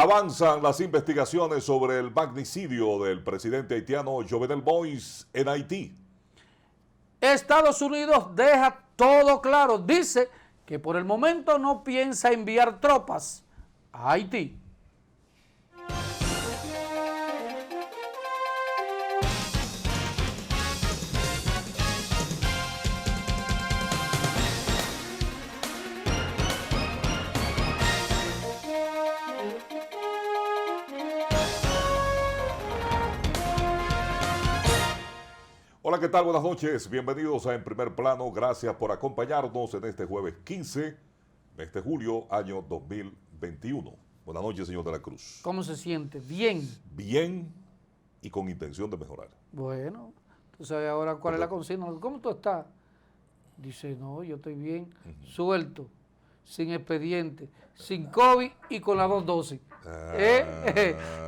Avanzan las investigaciones sobre el magnicidio del presidente haitiano Jovenel Moïse en Haití. Estados Unidos deja todo claro. Dice que por el momento no piensa enviar tropas a Haití. Hola, ¿qué tal? Buenas noches. Bienvenidos a En Primer Plano. Gracias por acompañarnos en este jueves 15 de este julio, año 2021. Buenas noches, señor de la Cruz. ¿Cómo se siente? Bien. Bien y con intención de mejorar. Bueno, tú sabes ahora cuál es la consigna. ¿Cómo tú estás? Dice, no, yo estoy bien, suelto, sin expediente, sin COVID y con las 2 dosis.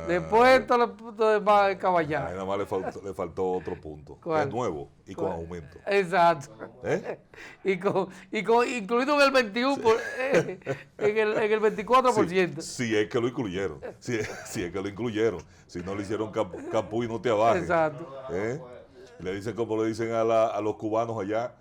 Después todo lo demás es caballar. Nada más le faltó otro punto. ¿Cuál? Es nuevo y con aumento. Exacto. Incluido en el 21, en el 24%. Si es que lo incluyeron. Si es que lo incluyeron. Si no le hicieron capú y no te abajes. Exacto. Le dicen como le dicen a los cubanos allá.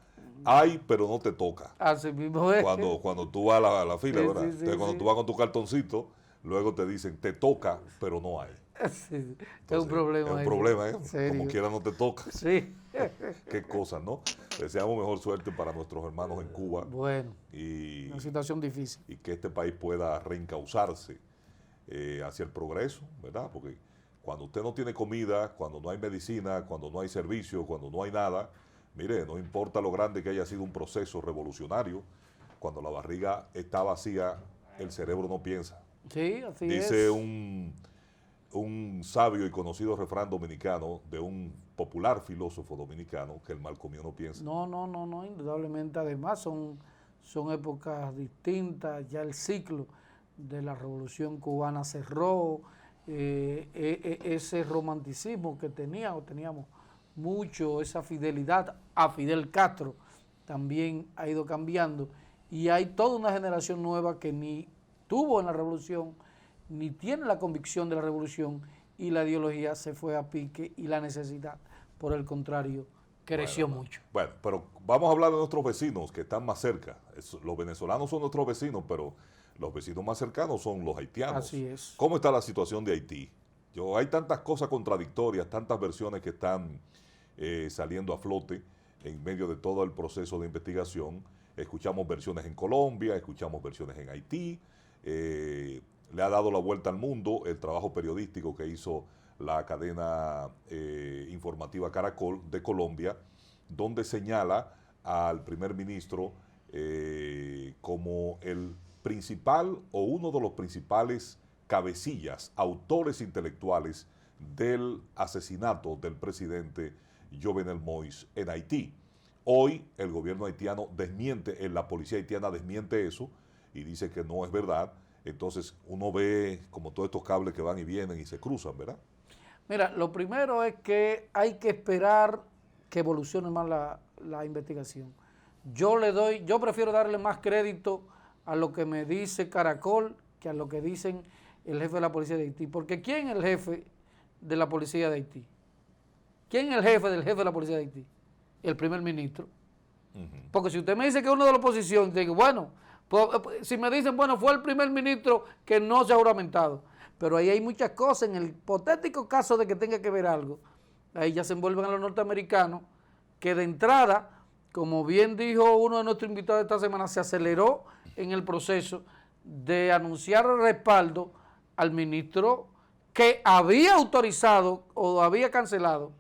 Hay, pero no te toca. Así mismo es. Cuando tú vas a la fila, Sí, ¿verdad? sí, Entonces, cuando tú vas con tu cartoncito, luego te dicen, te toca, pero no hay. Sí, Entonces, es un problema. Es un problema, ¿eh? ¿Serio? Como quiera no te toca. Sí. Qué cosas, ¿no? Deseamos mejor suerte para nuestros hermanos en Cuba. Bueno, y, una situación difícil. Y que este país pueda reencauzarse hacia el progreso, ¿verdad? Porque cuando usted no tiene comida, cuando no hay medicina, cuando no hay servicio, cuando no hay nada, mire, no importa lo grande que haya sido un proceso revolucionario, cuando la barriga está vacía, el cerebro no piensa. Sí, así es. Dice un sabio y conocido refrán dominicano de un popular filósofo dominicano que el mal comido no piensa. No, indudablemente. Además son épocas distintas, ya el ciclo de la Revolución Cubana cerró, ese romanticismo que teníamos mucho, esa fidelidad a Fidel Castro también ha ido cambiando y hay toda una generación nueva que ni tuvo en la revolución, ni tiene la convicción de la revolución y la ideología se fue a pique y la necesidad, por el contrario, creció mucho. Bueno, pero vamos a hablar de nuestros vecinos que están más cerca. Los venezolanos son nuestros vecinos, pero los vecinos más cercanos son los haitianos. Así es. ¿Cómo está la situación de Haití? Hay tantas cosas contradictorias, tantas versiones que están saliendo a flote en medio de todo el proceso de investigación. Escuchamos versiones en Colombia, escuchamos versiones en Haití. Le ha dado la vuelta al mundo el trabajo periodístico que hizo la cadena informativa Caracol de Colombia, donde señala al primer ministro como el principal o uno de los principales cabecillas, autores intelectuales del asesinato del presidente Jovenel Moïse en Haití. Hoy el gobierno haitiano desmiente, la policía haitiana desmiente eso y dice que no es verdad. Entonces uno ve como todos estos cables que van y vienen y se cruzan, ¿verdad? Mira, lo primero es que hay que esperar que evolucione más la investigación. Yo prefiero darle más crédito a lo que me dice Caracol que a lo que dicen el jefe de la policía de Haití. Porque ¿quién es el jefe de la policía de Haití? ¿Quién es el jefe del jefe de la policía de Haití? El primer ministro. Porque si usted me dice que es uno de la oposición, digo, bueno, si me dicen, bueno, fue el primer ministro que no se ha juramentado. Pero ahí hay muchas cosas, en el hipotético caso de que tenga que ver algo, ahí ya se envuelven a los norteamericanos, que de entrada, como bien dijo uno de nuestros invitados esta semana, se aceleró en el proceso de anunciar el respaldo al ministro que había autorizado o había cancelado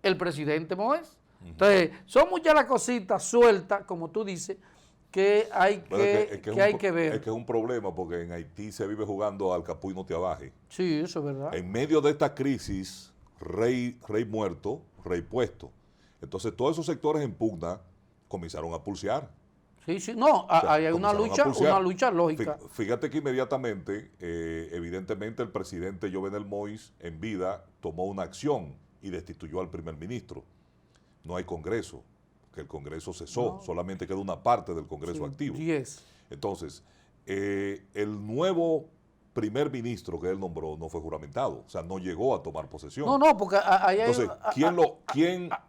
el presidente Moïse. Entonces, son muchas las cositas sueltas, como tú dices, que hay que ver. Es que es un problema porque en Haití se vive jugando al capú y no te abaje. Sí, eso es verdad. En medio de esta crisis, rey muerto, rey puesto. Entonces todos esos sectores en pugna comenzaron a pulsear. Sí, no, hay una lucha lógica. Fíjate que inmediatamente, evidentemente el presidente Jovenel Moïse en vida tomó una acción y destituyó al primer ministro. No hay Congreso, que el Congreso cesó, solamente queda una parte del Congreso activo. 10. Entonces, el nuevo primer ministro que él nombró no fue juramentado, o sea, no llegó a tomar posesión. No, porque ahí hay, Entonces,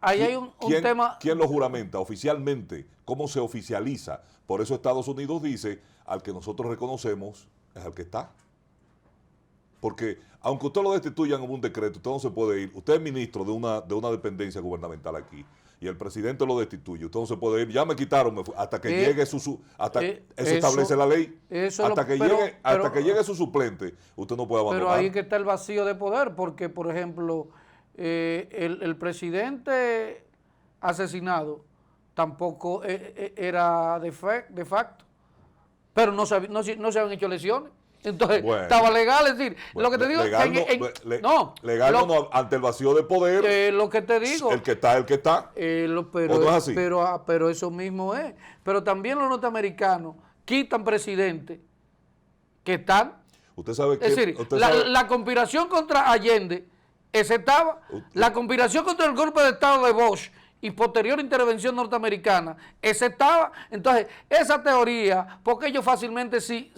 ahí hay un tema. ¿quién lo juramenta oficialmente? ¿Cómo se oficializa? Por eso Estados Unidos dice, al que nosotros reconocemos es al que está. Porque aunque usted lo destituyan en un decreto, usted no se puede ir. Usted es ministro de una dependencia gubernamental aquí y el presidente lo destituye. Usted no se puede ir. Ya me quitaron hasta que llegue eso establece la ley. Hasta que llegue su suplente, usted no puede abandonar. Pero ahí que está el vacío de poder, porque, por ejemplo, el presidente asesinado tampoco era de facto, pero no se habían hecho elecciones. Entonces, bueno, estaba legal, es decir, lo que te digo legal ante el vacío de poder. Lo que te digo. El que está. Pero, no es así. Pero eso mismo es. Pero también los norteamericanos quitan presidentes que están. Usted sabe que. Es decir, la conspiración contra Allende, ese estaba. La conspiración contra el golpe de Estado de Bush y posterior intervención norteamericana, ese estaba. Entonces, esa teoría, porque ellos fácilmente, si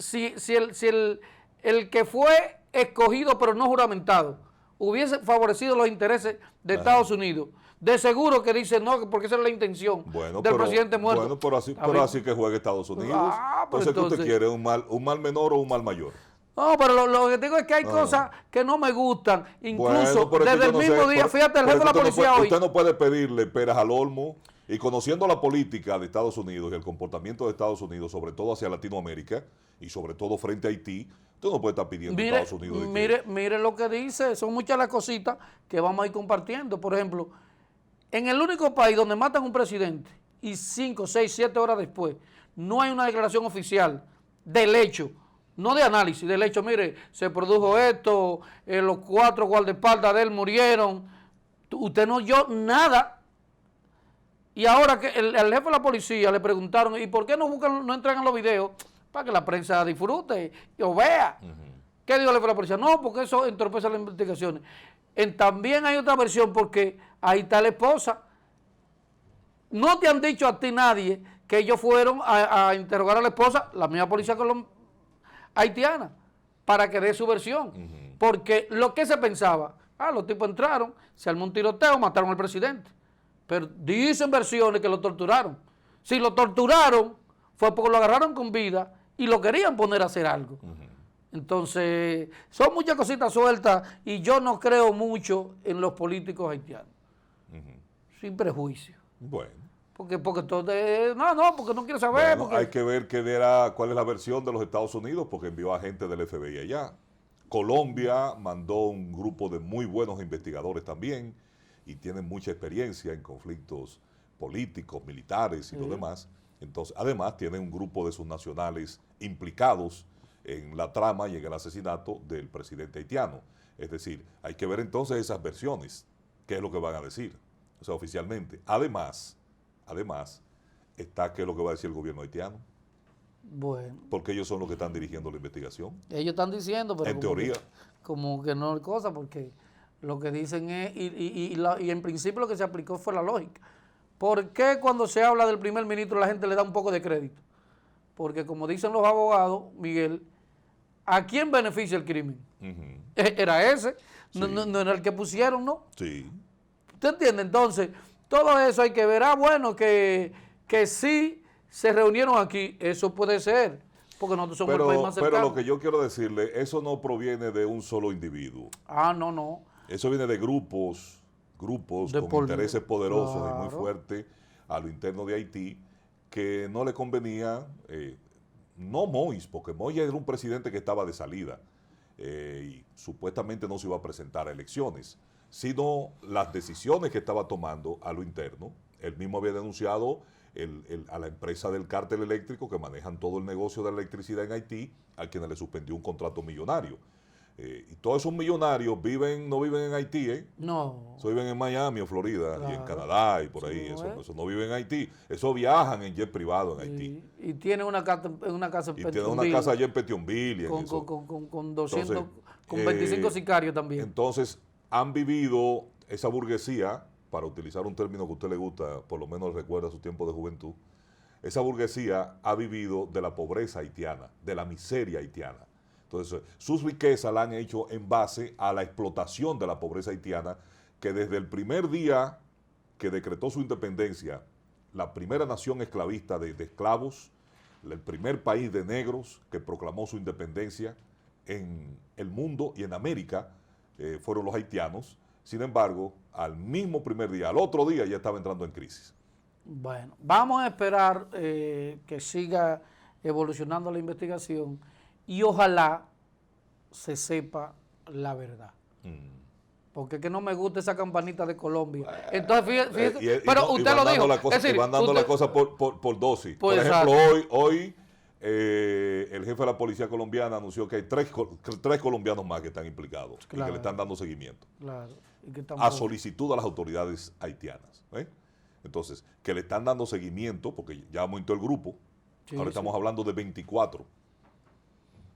el que fue escogido pero no juramentado, hubiese favorecido los intereses de Estados Unidos, de seguro que dice no, porque esa es la intención del presidente muerto. Bueno, pero así que juegue Estados Unidos. Entonces, ¿qué usted quiere? ¿Un mal menor o un mal mayor? No, pero lo que digo es que hay cosas que no me gustan. Incluso desde el mismo día, fíjate, el jefe de la policía hoy. Usted no puede pedirle peras al olmo, y conociendo la política de Estados Unidos y el comportamiento de Estados Unidos, sobre todo hacia Latinoamérica y sobre todo frente a Haití, usted no puede estar pidiendo a Estados Unidos. Mire lo que dice, son muchas las cositas que vamos a ir compartiendo. Por ejemplo, en el único país donde matan a un presidente y 5, 6, 7 horas después no hay una declaración oficial del hecho, no de análisis, del hecho, mire, se produjo esto, los 4 guardaespaldas de él murieron, usted no oyó nada. Y ahora que el jefe de la policía le preguntaron, ¿y por qué no entregan los videos? Para que la prensa disfrute o vea. ¿Qué dijo el jefe de la policía? No, porque eso entorpece las investigaciones. También hay otra versión, porque ahí está la esposa. No te han dicho a ti nadie que ellos fueron a interrogar a la esposa, la misma policía haitiana, para que dé su versión. Porque lo que se pensaba, los tipos entraron, se armó un tiroteo, mataron al presidente. Pero dicen versiones que lo torturaron. Si lo torturaron, fue porque lo agarraron con vida y lo querían poner a hacer algo. Entonces, son muchas cositas sueltas y yo no creo mucho en los políticos haitianos. Sin prejuicio. Bueno. Porque todo porque no quiero saber. Bueno, hay que ver cuál es la versión de los Estados Unidos, porque envió a gente del FBI allá. Colombia mandó un grupo de muy buenos investigadores también y tienen mucha experiencia en conflictos políticos, militares y lo demás. Entonces, además, tienen un grupo de sus nacionales implicados en la trama y en el asesinato del presidente haitiano. Es decir, hay que ver entonces esas versiones, qué es lo que van a decir, o sea, oficialmente. Además, está qué es lo que va a decir el gobierno haitiano. Bueno. Porque ellos son los que están dirigiendo la investigación. Ellos están diciendo, pero en teoría. Como que no es cosa, porque lo que dicen es, y en principio lo que se aplicó fue la lógica. ¿Por qué cuando se habla del primer ministro la gente le da un poco de crédito? Porque como dicen los abogados, Miguel, ¿a quién beneficia el crimen? Era ese, sí. no era el que pusieron, ¿no? Sí. ¿Usted entiende? Entonces, todo eso hay que ver. Bueno, que sí se reunieron aquí, eso puede ser, porque nosotros somos el país más cercano. Pero lo que yo quiero decirle, eso no proviene de un solo individuo. No. Eso viene de grupos con intereses poderosos y muy fuertes a lo interno de Haití, que no le convenía, no Moïse, porque Moïse era un presidente que estaba de salida y supuestamente no se iba a presentar a elecciones, sino las decisiones que estaba tomando a lo interno. Él mismo había denunciado a la empresa del cártel eléctrico que manejan todo el negocio de la electricidad en Haití, a quienes le suspendió un contrato millonario. Y todos esos millonarios no viven en Haití, No. Eso viven en Miami o Florida, y en Canadá y por ahí. Eso no viven en Haití. Eso viajan en jet privado en Haití. Y tienen una casa en Petionville. Y tienen una casa allá en Petionville. Con 200, con 25 sicarios también. Entonces, han vivido esa burguesía, para utilizar un término que a usted le gusta, por lo menos recuerda su tiempo de juventud, esa burguesía ha vivido de la pobreza haitiana, de la miseria haitiana. Entonces, sus riquezas la han hecho en base a la explotación de la pobreza haitiana, que desde el primer día que decretó su independencia, la primera nación esclavista de esclavos, el primer país de negros que proclamó su independencia en el mundo y en América, fueron los haitianos. Sin embargo, al mismo primer día, al otro día ya estaba entrando en crisis. Bueno, vamos a esperar que siga evolucionando la investigación y ojalá se sepa la verdad. Porque es que no me gusta esa campanita de Colombia. Entonces, fíjese, pero usted lo dijo. Es decir, van dando la cosa por dosis. Pues por ejemplo, hoy el jefe de la policía colombiana anunció que hay tres colombianos más que están implicados, claro, y que le están dando seguimiento. Claro. Y que a solicitud de las autoridades haitianas. Entonces, que le están dando seguimiento, porque ya aumentó el grupo. Sí, ahora estamos hablando de 24.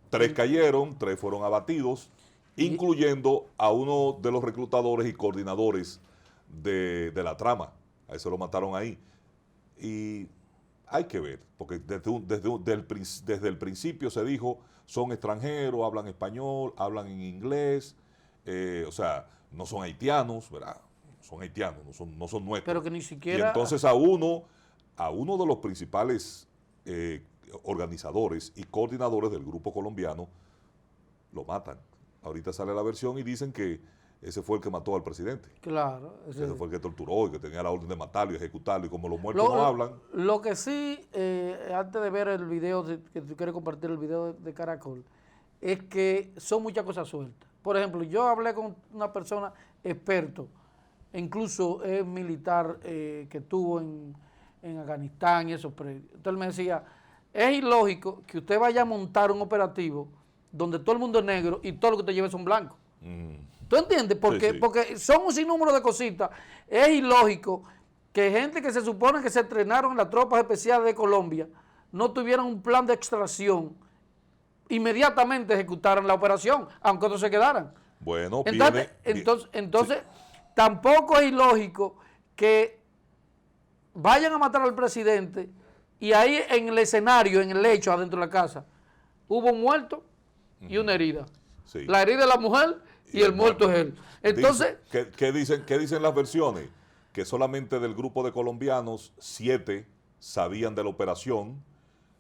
3 cayeron, 3 fueron abatidos, incluyendo a uno de los reclutadores y coordinadores de la trama. A ese lo mataron ahí. Y hay que ver, porque desde el principio se dijo, son extranjeros, hablan español, hablan en inglés, o sea, no son haitianos, ¿verdad? Son haitianos, no son nuestros. Pero que ni siquiera... Y entonces a uno de los principales organizadores y coordinadores del grupo colombiano lo matan. Ahorita sale la versión y dicen que ese fue el que mató al presidente. Claro. Ese fue el que torturó y que tenía la orden de matarlo y ejecutarlo, y como los muertos no hablan. Lo que sí, antes de ver el video, que tú quieres compartir el video de Caracol, es que son muchas cosas sueltas. Por ejemplo, yo hablé con una persona experto, incluso es militar que estuvo en Afganistán y eso. Entonces él me decía, es ilógico que usted vaya a montar un operativo donde todo el mundo es negro y todo lo que te lleve son blancos. ¿Tú entiendes? Porque, sí. Porque son un sinnúmero de cositas. Es ilógico que gente que se supone que se entrenaron en las tropas especiales de Colombia no tuvieran un plan de extracción, inmediatamente ejecutaran la operación, aunque otros se quedaran. Bueno, entonces tampoco es ilógico que vayan a matar al presidente y ahí en el escenario, en el lecho adentro de la casa, hubo un muerto y una herida. Sí. La herida es la mujer y el muerto es él. Entonces, ¿qué dicen las versiones? Que solamente del grupo de colombianos, 7 sabían de la operación,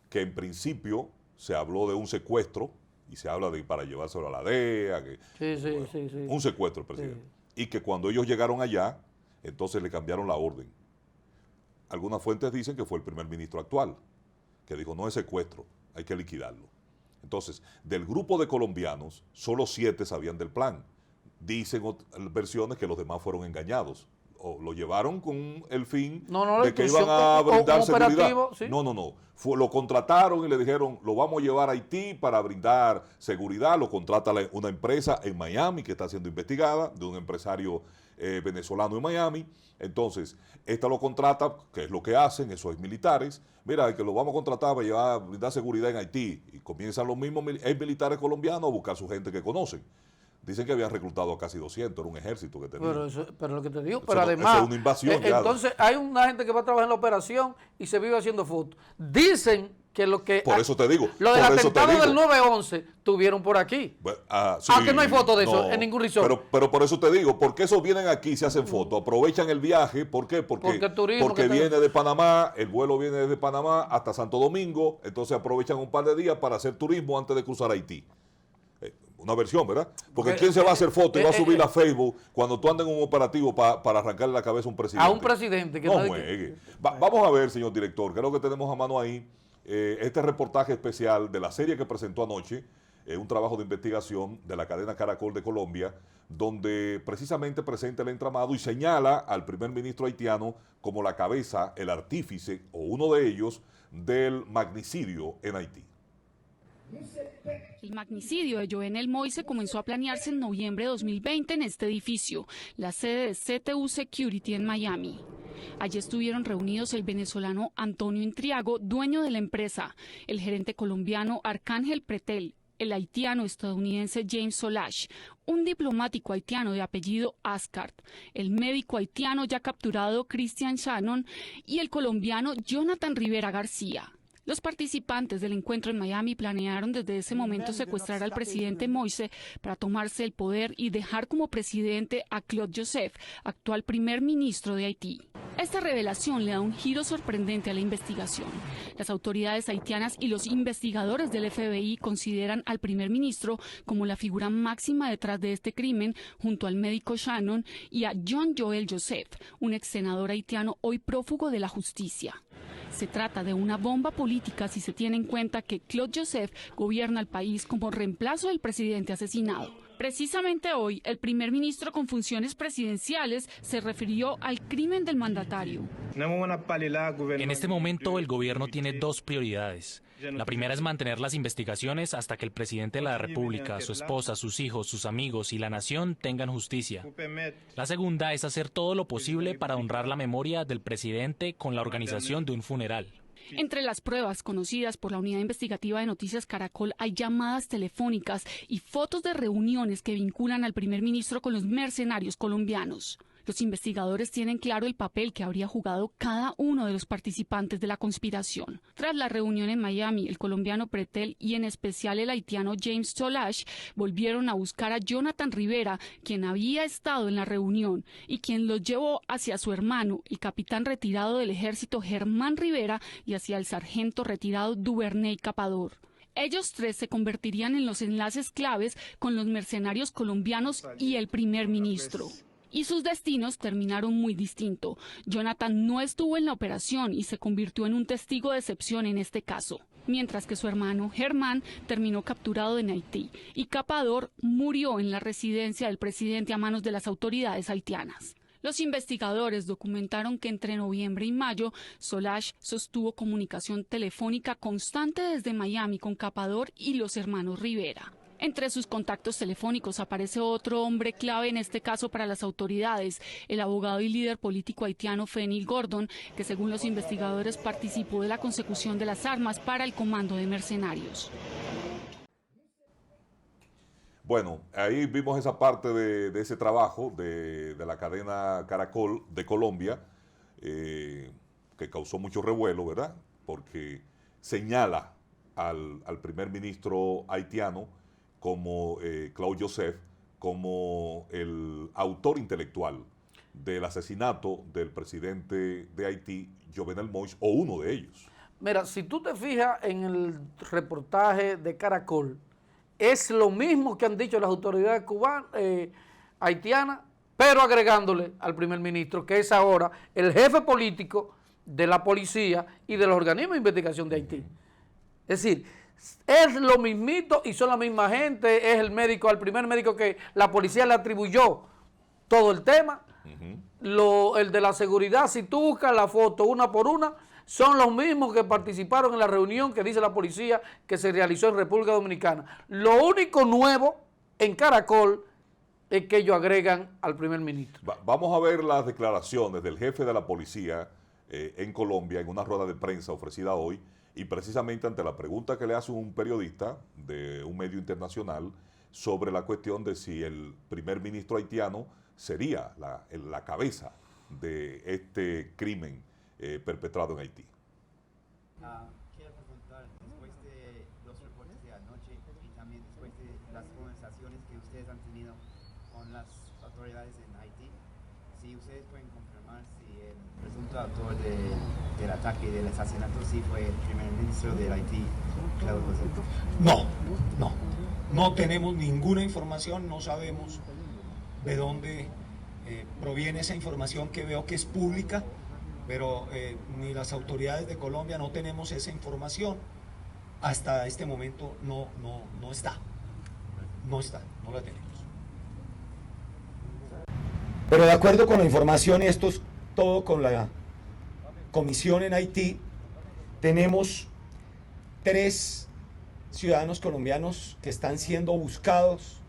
que en principio se habló de un secuestro, y se habla de para llevárselo a la DEA, sí. Un secuestro, presidente. Sí. Y que cuando ellos llegaron allá, entonces le cambiaron la orden. Algunas fuentes dicen que fue el primer ministro actual, que dijo, no es secuestro, hay que liquidarlo. Entonces, del grupo de colombianos, solo 7 sabían del plan. Dicen versiones que los demás fueron engañados. O lo llevaron con el fin de que iban a brindar seguridad. ¿Sí? No. Lo contrataron y le dijeron, lo vamos a llevar a Haití para brindar seguridad. Lo contrata una empresa en Miami que está siendo investigada, de un empresario venezolano en Miami. Entonces, esta lo contrata, que es lo que hacen esos militares. Mira, que lo vamos a contratar para llevar a brindar seguridad en Haití. Y comienzan los mismos militares colombianos a buscar a su gente que conocen. Dicen que habían reclutado a casi 200, era un ejército que tenía. Pero lo que te digo, pero además, es una invasión entonces hay una gente que va a trabajar en la operación y se vive haciendo fotos. Dicen que lo que... Por eso te digo. Lo del atentado del 9/11 tuvieron por aquí. Sí, aunque no hay fotos de eso en ningún resort. Pero por eso te digo, porque esos vienen aquí y se hacen fotos, aprovechan el viaje. ¿Por qué? Porque viene de Panamá, el vuelo viene desde Panamá hasta Santo Domingo, entonces aprovechan un par de días para hacer turismo antes de cruzar Haití. Una versión, ¿verdad? Porque ¿quién se va a hacer foto y va a subir a Facebook cuando tú andas en un operativo para arrancarle la cabeza a un presidente? A un presidente. No juegue. Vamos a ver, señor director, creo que tenemos a mano ahí este reportaje especial de la serie que presentó anoche, un trabajo de investigación de la cadena Caracol de Colombia, donde precisamente presenta el entramado y señala al primer ministro haitiano como la cabeza, el artífice o uno de ellos del magnicidio en Haití. El magnicidio de Jovenel Moïse comenzó a planearse en noviembre de 2020 en este edificio, la sede de CTU Security en Miami. Allí estuvieron reunidos el venezolano Antonio Intriago, dueño de la empresa, el gerente colombiano Arcángel Pretel, el haitiano estadounidense James Solage, un diplomático haitiano de apellido Ascart, el médico haitiano ya capturado Christian Shannon y el colombiano Jonathan Rivera García. Los participantes del encuentro en Miami planearon desde ese momento secuestrar al presidente Moise para tomarse el poder y dejar como presidente a Claude Joseph, actual primer ministro de Haití. Esta revelación le da un giro sorprendente a la investigación. Las autoridades haitianas y los investigadores del FBI consideran al primer ministro como la figura máxima detrás de este crimen, junto al médico Shannon y a John Joel Joseph, un ex senador haitiano hoy prófugo de la justicia. Se trata de una bomba política si se tiene en cuenta que Claude Joseph gobierna el país como reemplazo del presidente asesinado. Precisamente hoy, el primer ministro con funciones presidenciales se refirió al crimen del mandatario. En este momento, el gobierno tiene dos prioridades. La primera es mantener las investigaciones hasta que el presidente de la República, su esposa, sus hijos, sus amigos y la nación tengan justicia. La segunda es hacer todo lo posible para honrar la memoria del presidente con la organización de un funeral. Entre las pruebas conocidas por la Unidad Investigativa de Noticias Caracol hay llamadas telefónicas y fotos de reuniones que vinculan al primer ministro con los mercenarios colombianos. Los investigadores tienen claro el papel que habría jugado cada uno de los participantes de la conspiración. Tras la reunión en Miami, el colombiano Pretel y en especial el haitiano James Solash volvieron a buscar a Jonathan Rivera, quien había estado en la reunión y quien los llevó hacia su hermano, el capitán retirado del ejército Germán Rivera, y hacia el sargento retirado Duvernay Capador. Ellos tres se convertirían en los enlaces claves con los mercenarios colombianos y el primer ministro. Y sus destinos terminaron muy distinto. Jonathan no estuvo en la operación y se convirtió en un testigo de excepción en este caso, mientras que su hermano Germán terminó capturado en Haití y Capador murió en la residencia del presidente a manos de las autoridades haitianas. Los investigadores documentaron que entre noviembre y mayo, Solash sostuvo comunicación telefónica constante desde Miami con Capador y los hermanos Rivera. Entre sus contactos telefónicos aparece otro hombre clave en este caso para las autoridades, el abogado y líder político haitiano Fenil Gordon, que según los investigadores participó de la consecución de las armas para el comando de mercenarios. Bueno, ahí vimos esa parte de ese trabajo de la cadena Caracol de Colombia, que causó mucho revuelo, ¿verdad? Porque señala al primer ministro haitiano como Claude Joseph, como el autor intelectual del asesinato del presidente de Haití, Jovenel Moïse, o uno de ellos. Mira, si tú te fijas en el reportaje de Caracol, es lo mismo que han dicho las autoridades cubanas, haitianas, pero agregándole al primer ministro, que es ahora el jefe político de la policía y de los organismos de investigación de Haití. Es decir, es lo mismito y son la misma gente, es el médico, al primer médico que la policía le atribuyó todo el tema. El de la seguridad, si tú buscas la foto una por una, son los mismos que participaron en la reunión que dice la policía que se realizó en República Dominicana. Lo único nuevo en Caracol es que ellos agregan al primer ministro. Vamos a ver las declaraciones del jefe de la policía en Colombia en una rueda de prensa ofrecida hoy, y precisamente ante la pregunta que le hace un periodista de un medio internacional sobre la cuestión de si el primer ministro haitiano sería la cabeza de este crimen perpetrado en Haití. Quiero preguntar, después de los reportes de anoche y también después de las conversaciones que ustedes han tenido con las autoridades en Haití, si ustedes pueden confirmar si el presunto autor del ataque y del asesinato sí fue el primer ministro de Haití, Claude Joseph. No tenemos ninguna información, no sabemos de dónde proviene esa información que veo que es pública, pero ni las autoridades de Colombia no tenemos esa información. Hasta este momento no la tenemos. Pero de acuerdo con la información, y esto es todo con la comisión en Haití, tenemos 3 ciudadanos colombianos que están siendo buscados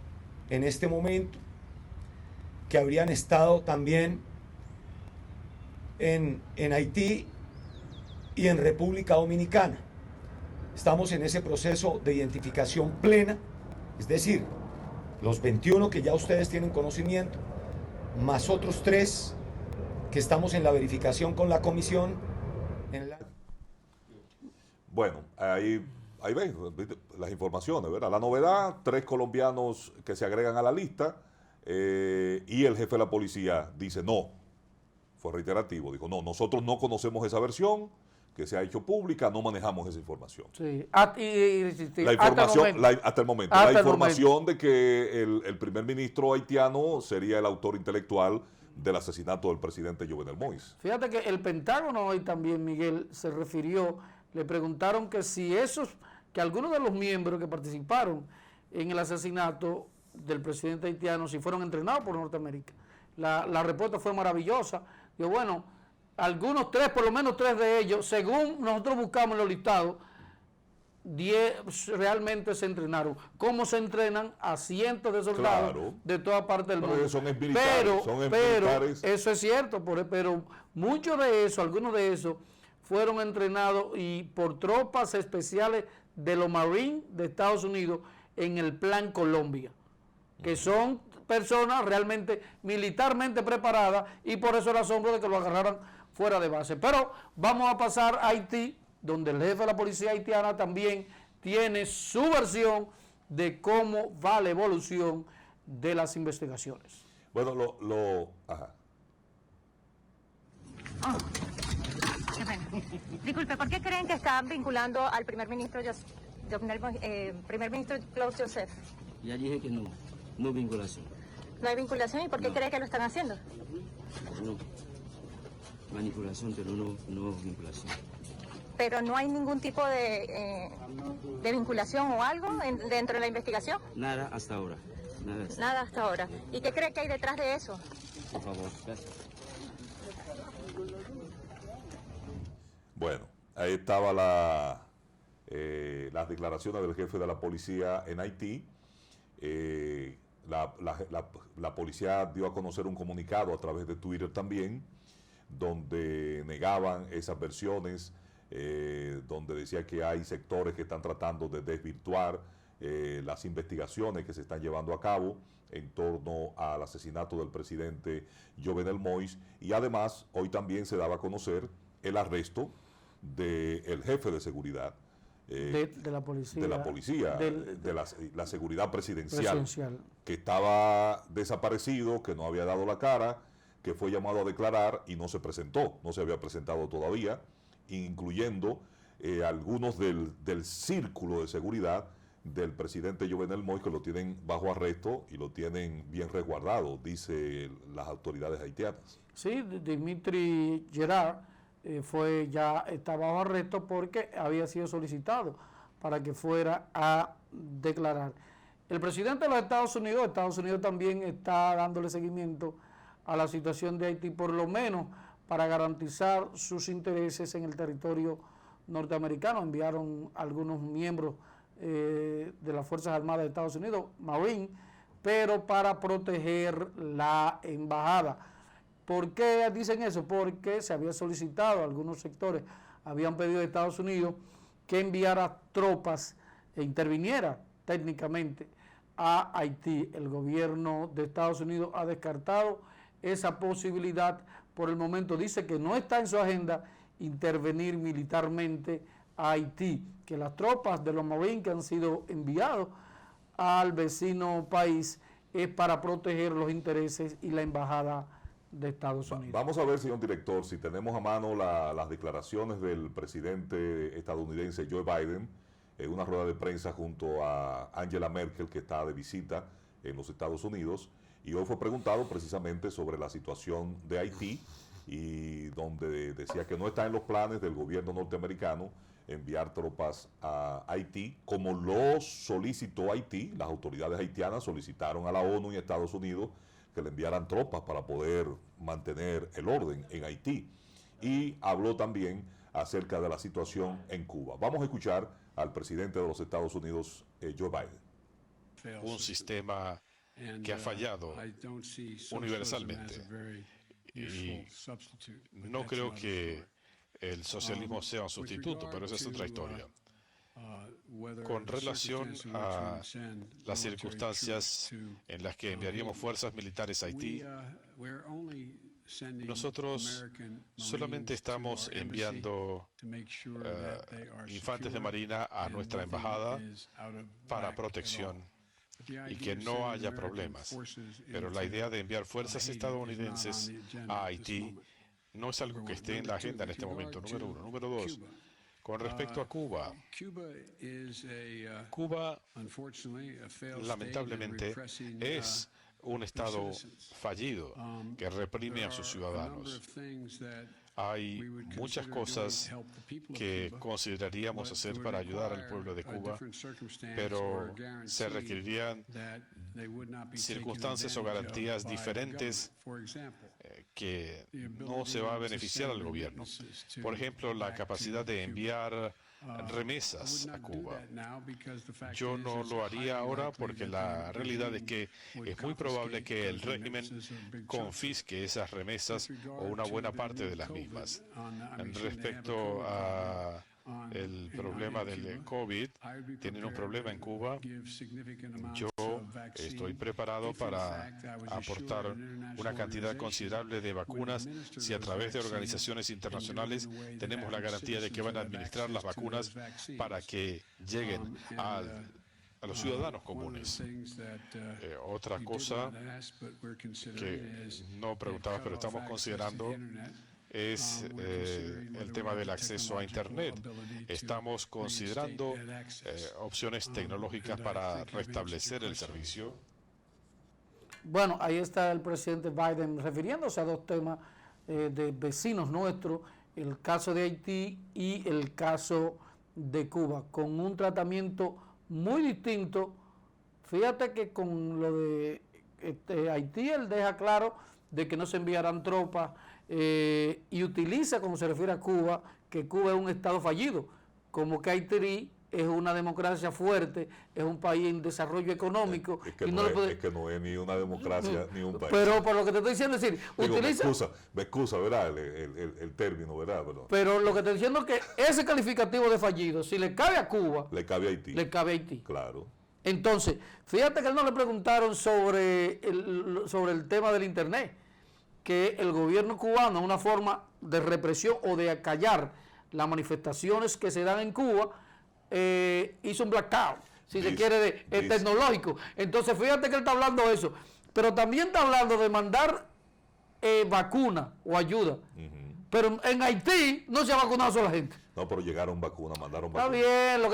en este momento, que habrían estado también en Haití y en República Dominicana. Estamos en ese proceso de identificación plena, es decir, los 21 que ya ustedes tienen conocimiento, más otros 3 que estamos en la verificación con la comisión. Bueno, ahí ven las informaciones, ¿verdad? La novedad, 3 colombianos que se agregan a la lista y el jefe de la policía dice no, fue reiterativo, dijo no, nosotros no conocemos esa versión que se ha hecho pública, no manejamos esa información. Sí. La información, hasta el momento, la información de que el primer ministro haitiano sería el autor intelectual del asesinato del presidente Jovenel Moïse. Fíjate que el Pentágono hoy también, Miguel, se refirió, le preguntaron que si que algunos de los miembros que participaron en el asesinato del presidente haitiano, si fueron entrenados por Norteamérica. La respuesta fue maravillosa. Digo, bueno, algunos 3, por lo menos 3 de ellos, según nosotros buscamos en los listados, 10 realmente se entrenaron. ¿Cómo se entrenan a cientos de soldados de toda parte del mundo? Son militares. Eso es cierto, pero muchos de esos, algunos de esos, fueron entrenados y por tropas especiales de los Marines de Estados Unidos en el Plan Colombia, que son personas realmente militarmente preparadas y por eso el asombro de que lo agarraran fuera de base. Pero vamos a pasar a Haití, donde el jefe de la policía haitiana también tiene su versión de cómo va la evolución de las investigaciones. Bueno, ajá. Qué pena. Disculpe, ¿por qué creen que están vinculando al primer ministro Claude Joseph? Ya dije que no vinculación. ¿No hay vinculación? ¿Y por qué cree que lo están haciendo? No. Manipulación, pero no vinculación. Pero no hay ningún tipo de vinculación o algo dentro de la investigación. Nada hasta ahora. Nada hasta ahora. ¿Y qué cree que hay detrás de eso? Por favor, gracias. Bueno, ahí estaba las declaraciones del jefe de la policía en Haití. La policía dio a conocer un comunicado a través de Twitter también, donde negaban esas versiones, donde decía que hay sectores que están tratando de desvirtuar las investigaciones que se están llevando a cabo en torno al asesinato del presidente Jovenel Moïse, y además hoy también se daba a conocer el arresto del jefe de seguridad de la policía, de la seguridad presidencial, que estaba desaparecido, que no había dado la cara, que fue llamado a declarar y no se presentó, no se había presentado todavía, incluyendo algunos del círculo de seguridad del presidente Jovenel Moïse, que lo tienen bajo arresto y lo tienen bien resguardado, dice las autoridades haitianas. Sí, Dimitri Gerard estaba bajo arresto porque había sido solicitado para que fuera a declarar. El presidente de los Estados Unidos también está dándole seguimiento a la situación de Haití, por lo menos para garantizar sus intereses en el territorio norteamericano. Enviaron algunos miembros de las Fuerzas Armadas de Estados Unidos, Marine, pero para proteger la embajada. ¿Por qué dicen eso? Porque se había solicitado, algunos sectores habían pedido a Estados Unidos que enviara tropas e interviniera técnicamente a Haití. El gobierno de Estados Unidos ha descartado esa posibilidad por el momento. Dice que no está en su agenda intervenir militarmente a Haití, que las tropas de los Marines que han sido enviados al vecino país es para proteger los intereses y la embajada de Estados Unidos. Vamos a ver, señor director, si tenemos a mano las declaraciones del presidente estadounidense Joe Biden en una rueda de prensa junto a Angela Merkel, que está de visita en los Estados Unidos, y hoy fue preguntado precisamente sobre la situación de Haití, y donde decía que no está en los planes del gobierno norteamericano enviar tropas a Haití, como lo solicitó Haití. Las autoridades haitianas solicitaron a la ONU y a Estados Unidos que le enviaran tropas para poder mantener el orden en Haití. Y habló también acerca de la situación en Cuba. Vamos a escuchar al presidente de los Estados Unidos, Joe Biden. Un sistema que ha fallado universalmente. Y no creo que el socialismo sea un sustituto, pero esa es otra historia. Con relación a las circunstancias en las que enviaríamos fuerzas militares a Haití, Nosotros solamente estamos enviando infantes de marina a nuestra embajada para protección y que no haya problemas. Pero la idea de enviar fuerzas estadounidenses a Haití no es algo que esté en la agenda en este momento, número uno. Número dos, con respecto a Cuba, Cuba lamentablemente es un Estado fallido que reprime a sus ciudadanos. Hay muchas cosas que consideraríamos hacer para ayudar al pueblo de Cuba, pero se requerirían circunstancias o garantías diferentes que no se va a beneficiar al gobierno. Por ejemplo, la capacidad de enviar remesas a Cuba. Yo no lo haría ahora porque la realidad es que es muy probable que el régimen confisque esas remesas o una buena parte de las mismas. Respecto a el problema del COVID, tienen un problema en Cuba. Yo estoy preparado para aportar una cantidad considerable de vacunas si a través de organizaciones internacionales tenemos la garantía de que van a administrar las vacunas para que lleguen a los ciudadanos comunes. Otra cosa que no preguntabas, pero estamos considerando es el tema del acceso a Internet. Estamos considerando opciones tecnológicas para restablecer el servicio. Bueno, ahí está el presidente Biden refiriéndose a dos temas de vecinos nuestros, el caso de Haití y el caso de Cuba, con un tratamiento muy distinto. Fíjate que con lo de Haití él deja claro de que no se enviarán tropas, y utiliza, como se refiere a Cuba, que Cuba es un estado fallido, como que Haití es una democracia fuerte, es un país en desarrollo económico. Es que, y no, es, es que no es ni una democracia ni un país. Pero por lo que te estoy diciendo es decir, digo, utiliza... me excusa, ¿verdad? El término, ¿verdad? Perdón. Pero lo que te estoy diciendo es que ese calificativo de fallido, si le cabe a Cuba, le cabe a Haití. Le cabe a Haití. Claro. Entonces, fíjate que a él no le preguntaron sobre el tema del Internet, que el gobierno cubano, una forma de represión o de acallar las manifestaciones que se dan en Cuba, hizo un blackout, si se quiere, tecnológico. Entonces, fíjate que él está hablando de eso, pero también está hablando de mandar vacuna o ayuda. Pero en Haití no se ha vacunado solo la gente. No, pero llegaron vacunas, mandaron vacunas. Está bien, lo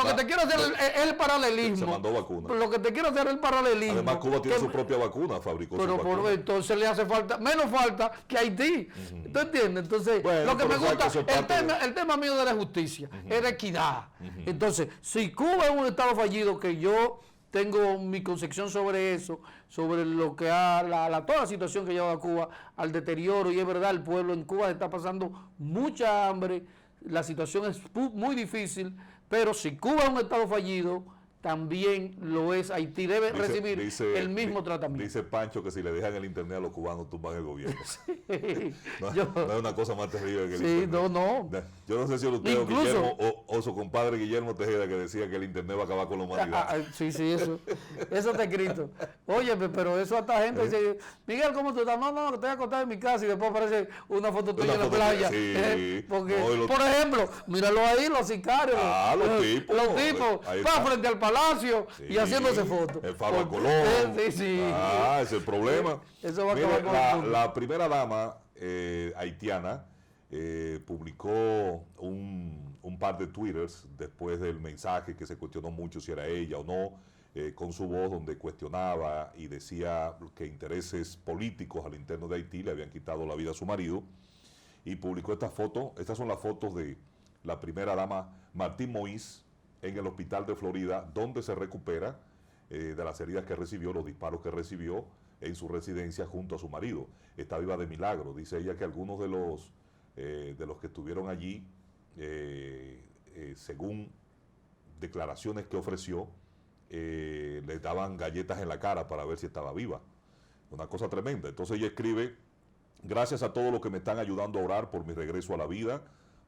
que te quiero hacer es el paralelismo. Se mandó vacunas. Lo que te quiero hacer es el paralelismo. Además, Cuba tiene su propia vacuna, fabricó pero su vacuna. Entonces le hace falta, menos falta que Haití. ¿Tú entiendes? Entonces, bueno, lo que me gusta, el tema mío de la justicia, es la equidad. Entonces, si Cuba es un estado fallido, que yo tengo mi concepción sobre eso, sobre lo que toda la situación que lleva a Cuba al deterioro, y es verdad, el pueblo en Cuba está pasando mucha hambre, la situación es muy difícil, pero si Cuba es un estado fallido, también lo es Haití, debe recibir el mismo tratamiento. Dice Pancho que si le dejan el Internet a los cubanos, tumban el gobierno. No es una cosa más terrible que el Internet. No. Yo no sé si usted o Guillermo o su compadre Guillermo Tejeda, que decía que el Internet va a acabar con la humanidad. Sí, eso está escrito. Oye, pero eso hasta gente dice, Miguel, ¿cómo tú estás? No, que estoy acostado en mi casa y después aparece una foto tuya en la playa. Porque, por ejemplo, míralo ahí, los sicarios. Los tipos. Los tipos, frente al palacio y haciéndose fotos. El Faro Colón. Sí. Ese es el problema. Eso va a acabar con la primera dama haitiana publicó un par de twitters después del mensaje que se cuestionó mucho si era ella o no, con su voz, donde cuestionaba y decía que intereses políticos al interno de Haití le habían quitado la vida a su marido, y publicó estas fotos. Estas son las fotos de la primera dama Martín Moïse en el hospital de Florida, donde se recupera de las heridas que recibió, los disparos que recibió en su residencia junto a su marido. Está viva de milagro. Dice ella que algunos de los que estuvieron allí, según declaraciones que ofreció, le daban galletas en la cara para ver si estaba viva. Una cosa tremenda. Entonces ella escribe: gracias a todos los que me están ayudando a orar por mi regreso a la vida,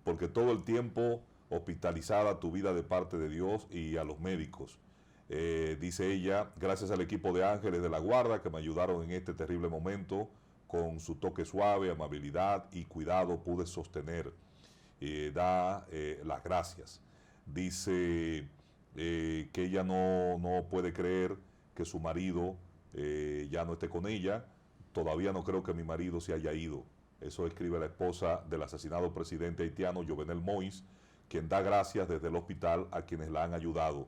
porque todo el tiempo hospitalizada tu vida de parte de Dios, y a los médicos. Dice ella: gracias al equipo de ángeles de la guarda que me ayudaron en este terrible momento con su toque suave, amabilidad y cuidado pude sostener. Da las gracias. Dice que ella no puede creer que su marido ya no esté con ella. Todavía no creo que mi marido se haya ido. Eso escribe la esposa del asesinado presidente haitiano, Jovenel Moïse, quien da gracias desde el hospital a quienes la han ayudado.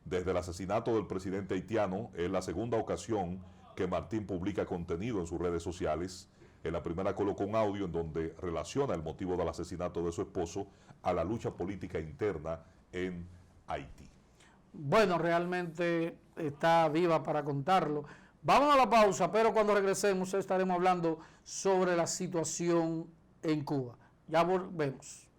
Desde el asesinato del presidente haitiano, es la segunda ocasión que Martín publica contenido en sus redes sociales. En la primera colocó un audio en donde relaciona el motivo del asesinato de su esposo a la lucha política interna en Haití. Bueno, realmente está viva para contarlo. Vamos a la pausa, pero cuando regresemos estaremos hablando sobre la situación en Cuba. Ya volvemos.